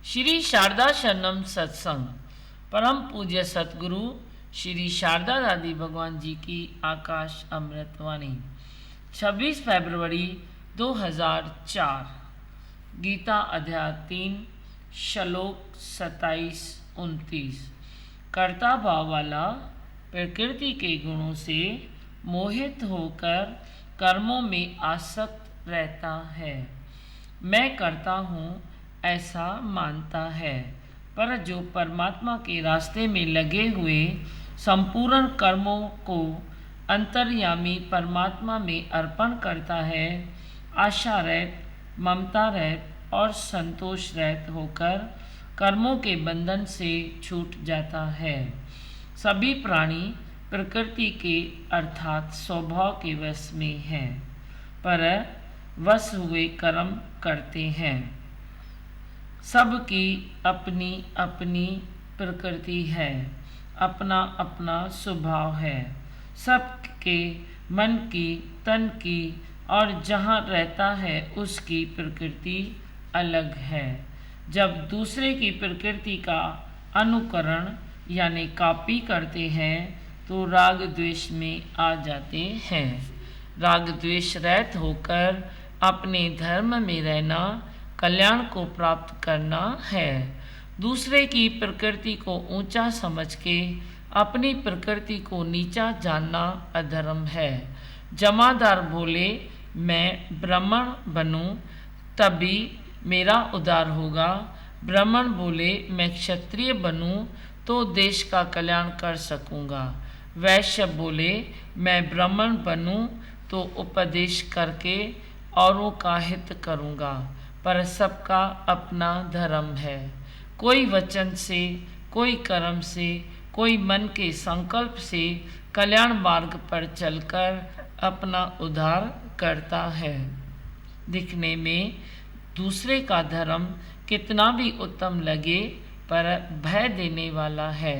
श्री शारदा शरणम सत्संग परम पूज्य सतगुरु श्री शारदा दादी भगवान जी की आकाश अमृतवाणी 26 फरवरी 2004 गीता अध्याय 3 श्लोक 27-29। कर्ता भाव वाला प्रकृति के गुणों से मोहित होकर कर्मों में आसक्त रहता है। मैं करता हूँ ऐसा मानता है, पर जो परमात्मा के रास्ते में लगे हुए संपूर्ण कर्मों को अंतर्यामी परमात्मा में अर्पण करता है, आशा रहित, ममता रहित और संतोष रहित होकर कर्मों के बंधन से छूट जाता है। सभी प्राणी प्रकृति के अर्थात स्वभाव के वश में हैं, पर वश हुए कर्म करते हैं। सबकी अपनी अपनी प्रकृति है, अपना अपना स्वभाव है। सबके मन की, तन की और जहाँ रहता है उसकी प्रकृति अलग है। जब दूसरे की प्रकृति का अनुकरण यानी कॉपी करते हैं तो राग द्वेष में आ जाते हैं। राग द्वेष रहित होकर अपने धर्म में रहना कल्याण को प्राप्त करना है। दूसरे की प्रकृति को ऊंचा समझ के अपनी प्रकृति को नीचा जानना अधर्म है। जमादार बोले मैं ब्राह्मण बनूं तभी मेरा उद्धार होगा, ब्राह्मण बोले मैं क्षत्रिय बनूं तो देश का कल्याण कर सकूंगा, वैश्य बोले मैं ब्राह्मण बनूं तो उपदेश करके औरों का हित करूंगा। पर सबका अपना धर्म है। कोई वचन से, कोई कर्म से, कोई मन के संकल्प से कल्याण मार्ग पर चलकर अपना उद्धार करता है। दिखने में दूसरे का धर्म कितना भी उत्तम लगे, पर भय देने वाला है।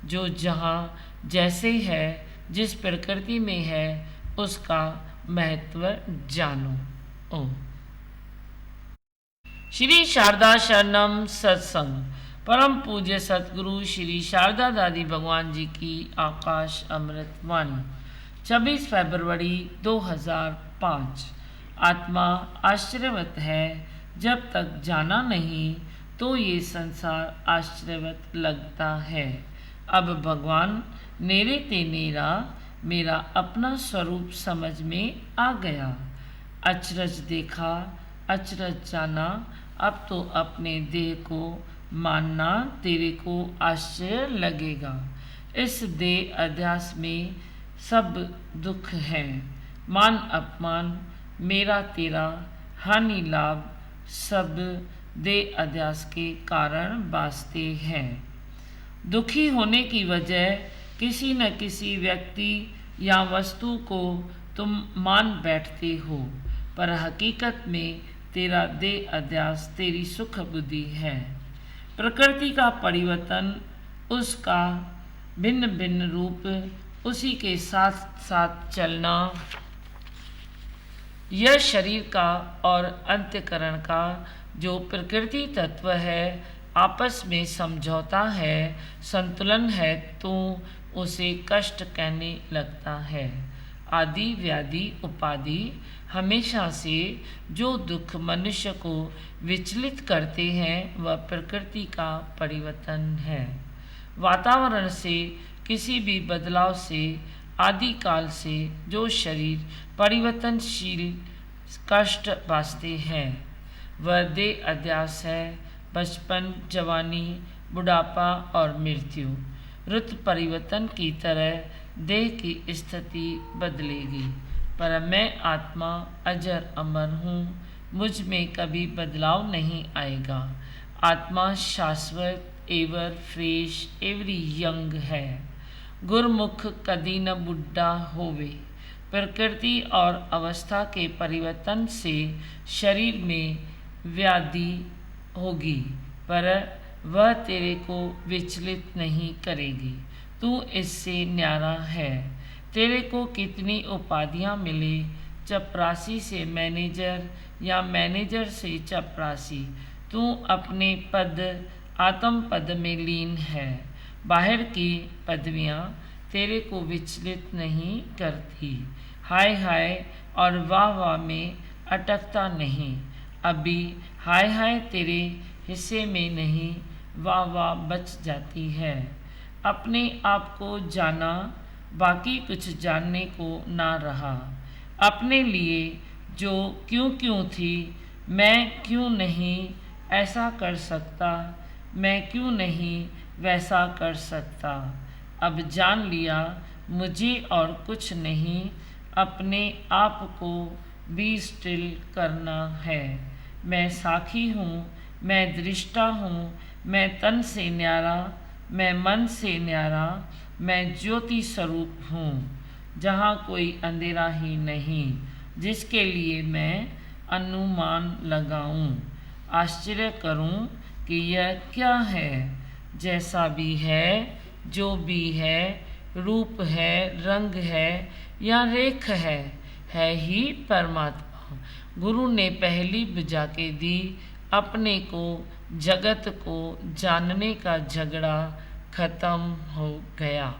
जो जहाँ जैसे है, जिस प्रकृति में है, उसका महत्व जानो। ओम श्री शारदा शरणम सत्संग परम पूज्य सतगुरु श्री शारदा दादी भगवान जी की आकाश अमृतवाणी 26 फरवरी 2005। आत्मा आश्चर्यवत है, जब तक जाना नहीं तो ये संसार आश्चर्यवत लगता है। अब भगवान नेरे ते नेरा मेरा अपना स्वरूप समझ में आ गया। अचरज देखा, अचरज जाना, अब तो अपने देह को मानना तेरे को आश्चर्य लगेगा। इस देह अध्यास में सब दुख है, मान अपमान, मेरा तेरा, हानि लाभ, सब देह अध्यास के कारण वास्ते हैं। दुखी होने की वजह किसी न किसी व्यक्ति या वस्तु को तुम मान बैठते हो, पर हकीकत में तेरा देह अध्यास तेरी सुख बुद्धि है। प्रकृति का परिवर्तन, उसका भिन्न भिन्न रूप, उसी के साथ साथ चलना, यह शरीर का और अंतःकरण का जो प्रकृति तत्व है आपस में समझौता है, संतुलन है, तो उसे कष्ट कहने लगता है। आदि व्याधि उपाधि हमेशा से जो दुख मनुष्य को विचलित करते हैं वह प्रकृति का परिवर्तन है। वातावरण से किसी भी बदलाव से आदिकाल से जो शरीर परिवर्तनशील कष्ट पाते हैं वह देह अध्यास है। बचपन, जवानी, बुढ़ापा और मृत्यु ऋतु परिवर्तन की तरह देह की स्थिति बदलेगी, पर मैं आत्मा अजर अमर हूँ, मुझ में कभी बदलाव नहीं आएगा। आत्मा शाश्वत, एवर फ्रेश, एवरी यंग है। गुरमुख कदी न बुढ़ा होवे। प्रकृति और अवस्था के परिवर्तन से शरीर में व्याधि होगी, पर वह तेरे को विचलित नहीं करेगी। तू इससे न्यारा है। तेरे को कितनी उपाधियां मिले, चपरासी से मैनेजर या मैनेजर से चपरासी, तू अपने पद आत्म पद में लीन है। बाहर की पदवियाँ तेरे को विचलित नहीं करती। हाय हाय और वाह वाह में अटकता नहीं। अभी हाय हाय तेरे हिस्से में नहीं, वाह वाह बच जाती है। अपने आप को जाना, बाकी कुछ जानने को ना रहा। अपने लिए जो क्यों क्यों थी, मैं क्यों नहीं ऐसा कर सकता, मैं क्यों नहीं वैसा कर सकता। अब जान लिया मुझे और कुछ नहीं, अपने आप को बी स्टिल करना है। मैं साखी हूँ, मैं दृष्टा हूँ, मैं तन से न्यारा, मैं मन से न्यारा, मैं ज्योति स्वरूप हूँ, जहाँ कोई अंधेरा ही नहीं, जिसके लिए मैं अनुमान लगाऊं, आश्चर्य करूं कि यह क्या है। जैसा भी है, जो भी है, रूप है, रंग है या रेख है ही परमात्मा। गुरु ने पहली बुझा के दी, अपने को जगत को जानने का झगड़ा खत्म हो गया।